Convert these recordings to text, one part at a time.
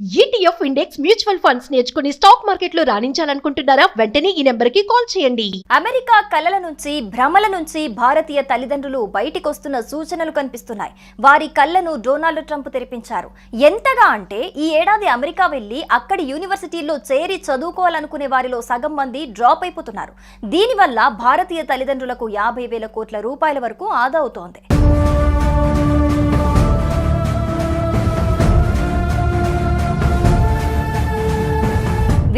ETF index mutual funds నేర్చుకుని stock మార్కెట్లో రాణించాలనుకుంటున్నారా? వెంటనే ఈ నెంబర్కి కాల్ చేయండి. అమెరికా కలల నుంచి భ్రమల నుంచి భారతీయ తల్లిదండ్రులు బయటికొస్తున్న సూచనలు కనిపిస్తున్నాయి. వారి కళ్ళను డొనాల్డ్ ట్రంప్ తెరిపించారు. ఎంతగా అంటే ఈ ఏడాది అమెరికా వెళ్లి అక్కడి యూనివర్సిటీల్లో చేరి చదువుకోవాలనుకునే వారిలో సగం మంది డ్రాప్ అయిపోతున్నారు. దీనివల్ల భారతీయ తల్లిదండ్రులకు 50,000 కోట్ల రూపాయల వరకు ఆదా అవుతోంది.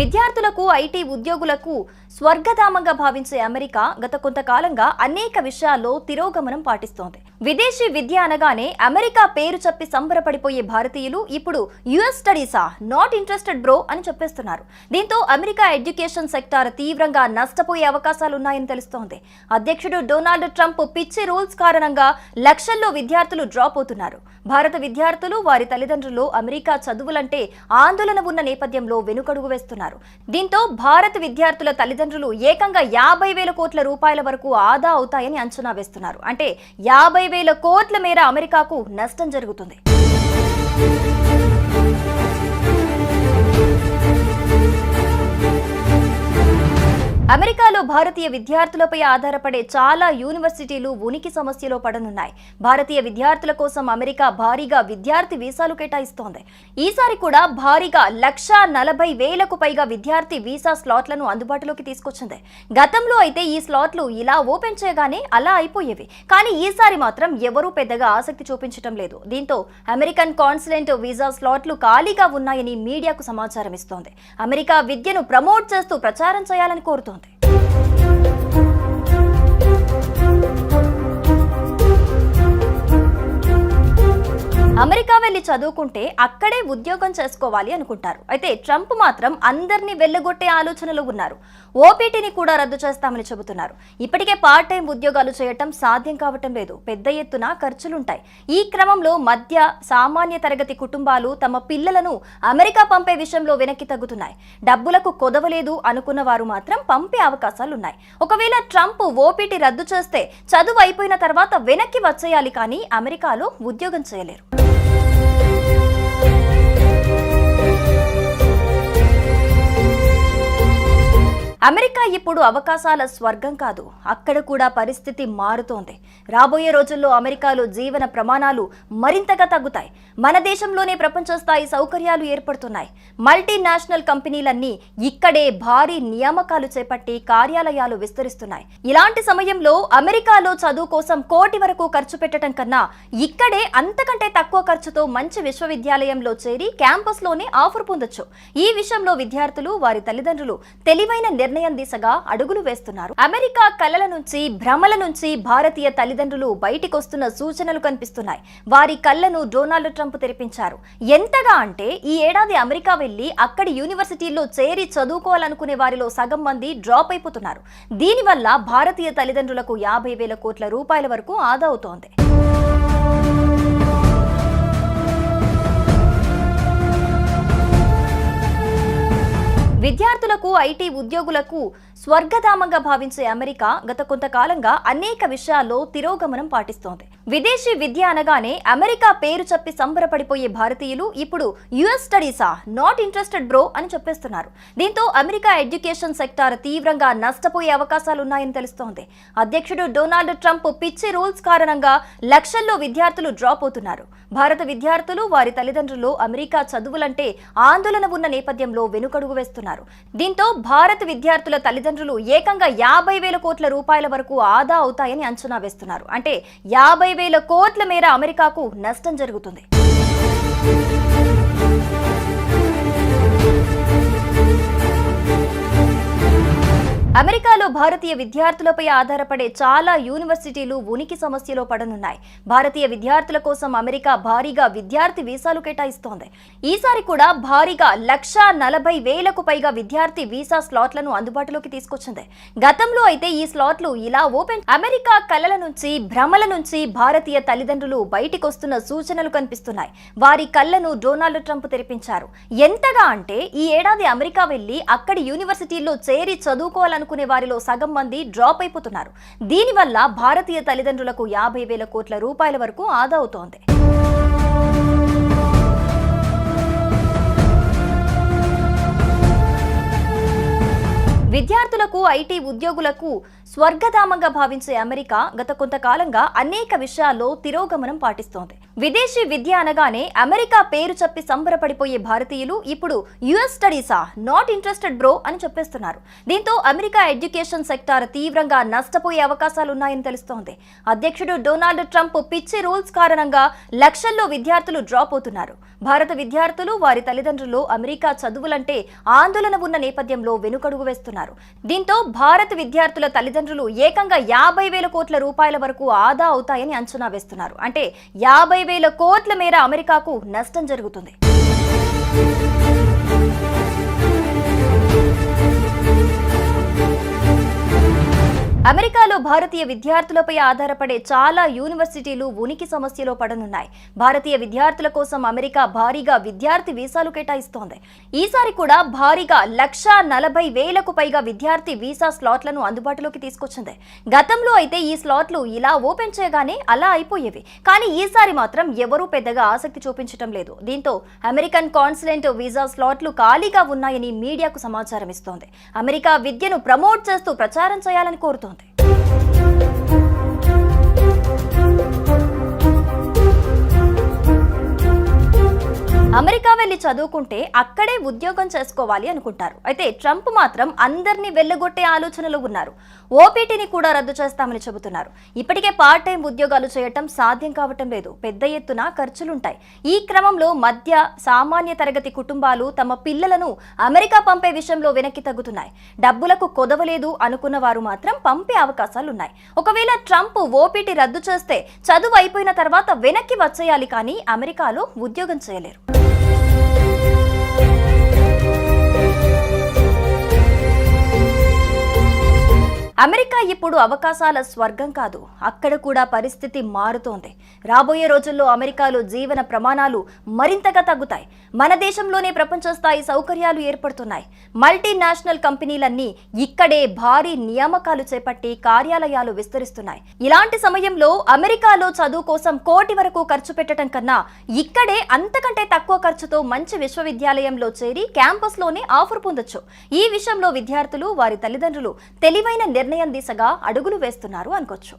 విద్యార్థులకు ఐటీ ఉద్యోగులకు స్వర్గధామంగా భావించే అమెరికా గత కొంతకాలంగా అనేక విషయాల్లో తిరోగమనం పాటిస్తోంది. విదేశీ విద్య అనగానే అమెరికా పేరు చెప్పి సంబరపడిపోయే భారతీయులు ఇప్పుడు యుఎస్ స్టడీసా, నాట్ ఇంట్రెస్టెడ్ బ్రో అని చెప్పేస్తున్నారు. దీంతో అమెరికా ఎడ్యుకేషన్ సెక్టార్ తీవ్రంగా నష్టపోయే అవకాశాలున్నాయని తెలుస్తోంది. అధ్యక్షుడు డొనాల్డ్ ట్రంప్ పిచ్చి రూల్స్ కారణంగా లక్షల్లో విద్యార్థులు డ్రాప్ అవుతున్నారు. భారత విద్యార్థులు వారి తల్లిదండ్రులు అమెరికా చదువులంటే ఆందోళన ఉన్న నేపథ్యంలో వెనుకడుగు వేస్తున్నారు. దీంతో భారత విద్యార్థుల తల్లిదండ్రులు ఏకంగా 50,000 కోట్ల రూపాయల వరకు ఆదా అవుతాయని అంచనా వేస్తున్నారు. అంటే 50,000 కోట్ల మేర అమెరికాకు నష్టం జరుగుతుంది. అమెరికాలో భారతీయ విద్యార్థులపై ఆధారపడే చాలా యూనివర్సిటీలు ఉనికి సమస్యలో పడనున్నాయి. భారతీయ విద్యార్థుల కోసం అమెరికా భారీగా విద్యార్థి వీసాలు కేటాయిస్తోంది. ఈసారి కూడా భారీగా 140,000కు పైగా విద్యార్థి వీసా స్లాట్లను అందుబాటులోకి తీసుకొచ్చింది. గతంలో అయితే ఈ స్లాట్లు ఇలా ఓపెన్ చేయగానే అలా అయిపోయేవి. కానీ ఈసారి మాత్రం ఎవరూ పెద్దగా ఆసక్తి చూపించడం లేదు. దీంతో అమెరికన్ కాన్సులేట్ వీసా స్లాట్లు ఖాళీగా ఉన్నాయని మీడియాకు సమాచారం ఇస్తోంది. అమెరికా విద్యను ప్రమోట్ చేస్తూ ప్రచారం చేయాలని కోరుతోంది. అమెరికా వెళ్లి చదువుకుంటే అక్కడే ఉద్యోగం చేసుకోవాలి అనుకుంటారు. అయితే ట్రంప్ మాత్రం అందరినీ వెళ్లగొట్టే ఆలోచనలో ఉన్నారు. ఓపీటీని కూడా రద్దు చేస్తామని చెబుతున్నారు. ఇప్పటికే పార్ట్ టైం ఉద్యోగాలు చేయటం సాధ్యం కావటం లేదు. పెద్ద ఎత్తున ఖర్చులుంటాయి. ఈ క్రమంలో మధ్య సామాన్య తరగతి కుటుంబాలు తమ పిల్లలను అమెరికా పంపే విషయంలో వెనక్కి తగ్గుతున్నాయి. డబ్బులకు కొదవలేదు అనుకున్న వారు మాత్రం పంపే అవకాశాలున్నాయి. ఒకవేళ ట్రంప్ ఓపీటీ రద్దు చేస్తే చదువు అయిపోయిన తర్వాత వెనక్కి వచ్చేయాలి, కానీ అమెరికాలో ఉద్యోగం చేయలేరు. అమెరికా ఇప్పుడు అవకాశాల స్వర్గం కాదు. అక్కడ కూడా పరిస్థితి మారుతోంది. రాబోయే రోజుల్లో అమెరికాలో జీవన ప్రమాణాలు మరింతగా తగ్గుతాయి. మన దేశంలోనే ప్రపంచ స్థాయి సౌకర్యాలు ఏర్పడుతున్నాయి. మల్టీనేషనల్ కంపెనీలన్నీ ఇక్కడే భారీ నియామకాలు చేపట్టి కార్యాలయాలు విస్తరిస్తున్నాయి. ఇలాంటి సమయంలో అమెరికాలో చదువు కోసం కోటి వరకు ఖర్చు పెట్టడం కన్నా ఇక్కడే అంతకంటే తక్కువ ఖర్చుతో మంచి విశ్వవిద్యాలయంలో చేరి క్యాంపస్లోనే ఆఫర్ పొందొచ్చు. ఈ విషయంలో విద్యార్థులు వారి తల్లిదండ్రులు తెలివైన నిర్ణయం దిశగా అడుగులు వేస్తున్నారు. అమెరికా కలల నుంచి భ్రమల నుంచి భారతీయ తల్లిదండ్రులు బయటికొస్తున్న సూచనలు కనిపిస్తున్నాయి. వారి కళ్ళను డొనాల్డ్ ట్రంప్ తెరిపించారు. ఎంతగా అంటే ఈ ఏడాది అమెరికా వెళ్లి అక్కడి యూనివర్సిటీల్లో చేరి చదువుకోవాలనుకునే వారిలో సగం మంది డ్రాప్ అయిపోతున్నారు. దీనివల్ల భారతీయ తల్లిదండ్రులకు 50,000 కోట్ల రూపాయల వరకు ఆదా అవుతోంది. విద్యార్థులకు ఐటీ ఉద్యోగులకు స్వర్గధామంగా భావించే అమెరికా గత కొంతకాలంగా అనేక విషయాల్లో తిరోగమనం పాటిస్తోంది. విదేశీ విద్య అనగానే అమెరికా పేరు చెప్పి సంబరపడిపోయే భారతీయులు ఇప్పుడు యుఎస్ స్టడీసా, నాట్ ఇంట్రెస్టెడ్ బ్రో అని చెప్పేస్తున్నారు. దీంతో అమెరికా ఎడ్యుకేషన్ సెక్టార్ తీవ్రంగా నష్టపోయే అవకాశాలున్నాయని తెలుస్తోంది. అధ్యక్షుడు డొనాల్డ్ ట్రంప్ పిచ్చి రూల్స్ కారణంగా లక్షల్లో విద్యార్థులు డ్రాప్ అవుతున్నారు. భారత విద్యార్థులు వారి తల్లిదండ్రులు అమెరికా చదువులంటే ఆందోళన ఉన్న నేపథ్యంలో వెనుకడుగు వేస్తున్నారు. దీంతో భారత విద్యార్థుల తల్లిదండ్రులు ఏకంగా 50,000 కోట్ల రూపాయల వరకు ఆదా అవుతాయని అంచనా వేస్తున్నారు. అంటే 50,000 కోట్ల మేర అమెరికాకు నష్టం జరుగుతుంది. అమెరికాలో భారతీయ విద్యార్థులపై ఆధారపడే చాలా యూనివర్సిటీలు ఉనికి సమస్యలో పడనున్నాయి. భారతీయ విద్యార్థుల కోసం అమెరికా భారీగా విద్యార్థి వీసాలు కేటాయిస్తోంది. ఈసారి కూడా భారీగా 140,000కు పైగా విద్యార్థి వీసా స్లాట్లను అందుబాటులోకి తీసుకొచ్చింది. గతంలో అయితే ఈ స్లాట్లు ఇలా ఓపెన్. అమెరికా కలల నుంచి భ్రమల నుంచి భారతీయ తల్లిదండ్రులు బయటికొస్తున్న సూచనలు కనిపిస్తున్నాయి. వారి కళ్ళను డొనాల్డ్ ట్రంప్ తెరిపించారు. ఎంతగా అంటే ఈ ఏడాది అమెరికా వెళ్లి అక్కడి యూనివర్సిటీల్లో చేరి చదువుకోవాలనుకునే వారిలో సగం మంది డ్రాప్ అయిపోతున్నారు. దీనివల్ల భారతీయ తల్లిదండ్రులకు 50,000 కోట్ల రూపాయల వరకు ఆదా అవుతోంది. ఐటీ ఉద్యోగులకు స్వర్గధామంగా భావించే అమెరికా గత కొంతకాలంగా అనేక విషయాల్లో తిరోగమనం పాటిస్తోంది. విదేశీ విద్య అనగానే అమెరికా పేరు చెప్పి సంబరపడిపోయే భారతీయులు ఇప్పుడు యుఎస్ స్టడీసా, నాట్ ఇంట్రెస్టెడ్ బ్రో అని చెప్పేస్తున్నారు. దీంతో అమెరికా ఎడ్యుకేషన్ సెక్టార్ తీవ్రంగా నష్టపోయే అవకాశాలున్నాయని తెలుస్తోంది. అధ్యక్షుడు డొనాల్డ్ ట్రంప్ పిచ్చి రూల్స్ కారణంగా లక్షల్లో విద్యార్థులు డ్రాప్ అవుతున్నారు. భారత విద్యార్థులు, వారి తల్లిదండ్రులు అమెరికా చదువులంటే ఆందోళన ఉన్న నేపథ్యంలో వెనుకడుగు వేస్తున్నారు. దీంతో భారత విద్యార్థుల తల్లిదండ్రులు ఏకంగా 50,000 కోట్ల రూపాయల వరకు ఆదా అవుతాయని అంచనా వేస్తున్నారు. అంటే 50,000 కోట్ల మేర అమెరికాకు నష్టం జరుగుతుంది. అమెరికాలో భారతీయ విద్యార్థులపై ఆధారపడే చాలా యూనివర్సిటీలు ఉనికి సమస్యలో పడనున్నాయి. భారతీయ విద్యార్థుల కోసం అమెరికా భారీగా విద్యార్థి వీసాలు కేటాయిస్తోంది. ఈసారి కూడా భారీగా 140,000కు పైగా విద్యార్థి వీసా స్లాట్లను అందుబాటులోకి తీసుకొచ్చింది. గతంలో అయితే ఈ స్లాట్లు ఇలా ఓపెన్ చేయగానే అలా అయిపోయేవి. కానీ ఈసారి మాత్రం ఎవరూ పెద్దగా ఆసక్తి చూపించడం లేదు. దీంతో అమెరికన్ కాన్సులేట్ వీసా స్లాట్లు ఖాళీగా ఉన్నాయని మీడియాకు సమాచారం ఇస్తోంది. అమెరికా విద్యను ప్రమోట్ చేస్తూ ప్రచారం చేయాలని కోరుతోంది. అమెరికా వెళ్లి చదువుకుంటే అక్కడే ఉద్యోగం చేసుకోవాలి అనుకుంటారు. అయితే ట్రంప్ మాత్రం అందరినీ వెళ్లగొట్టే ఆలోచనలో ఉన్నారు. ఓపీటీని కూడా రద్దు చేస్తామని చెబుతున్నారు. ఇప్పటికే పార్ట్ టైం ఉద్యోగాలు చేయటం సాధ్యం కావటం లేదు. పెద్ద ఎత్తున ఖర్చులుంటాయి. ఈ క్రమంలో మధ్య సామాన్య తరగతి కుటుంబాలు తమ పిల్లలను అమెరికా పంపే విషయంలో వెనక్కి తగ్గుతున్నాయి. డబ్బులకు కొదవలేదు అనుకున్న వారు మాత్రం పంపే అవకాశాలున్నాయి. ఒకవేళ ట్రంప్ ఓపీటీ రద్దు చేస్తే చదువు అయిపోయిన తర్వాత వెనక్కి వచ్చేయాలి, కానీ అమెరికాలో ఉద్యోగం చేయలేరు. అమెరికా ఇప్పుడు అవకాశాల స్వర్గం కాదు, అక్కడ కూడా పరిస్థితి మారుతోంది. రాబోయే రోజుల్లో అమెరికాలో జీవన ప్రమాణాలు మరింతగా తగ్గుతాయి. మన దేశంలోనే ప్రపంచ స్థాయి సౌకర్యాలు ఏర్పడుతున్నాయి. మల్టీనేషనల్ కంపెనీలన్నీ ఇక్కడే భారీ నియామకాలు చేపట్టి కార్యాలయాలు విస్తరిస్తున్నాయి. ఇలాంటి సమయంలో అమెరికాలో చదువు కోసం కోటి వరకు ఖర్చు పెట్టడం కన్నా ఇక్కడే అంతకంటే తక్కువ ఖర్చుతో మంచి విశ్వవిద్యాలయంలో చేరి క్యాంపస్లోనే ఆఫర్ పొందొచ్చు. ఈ విషయంలో విద్యార్థులు, వారి తల్లిదండ్రులు తెలివైన నిర్ణయం దిశగా అడుగులు వేస్తున్నారు అనుకోవచ్చు.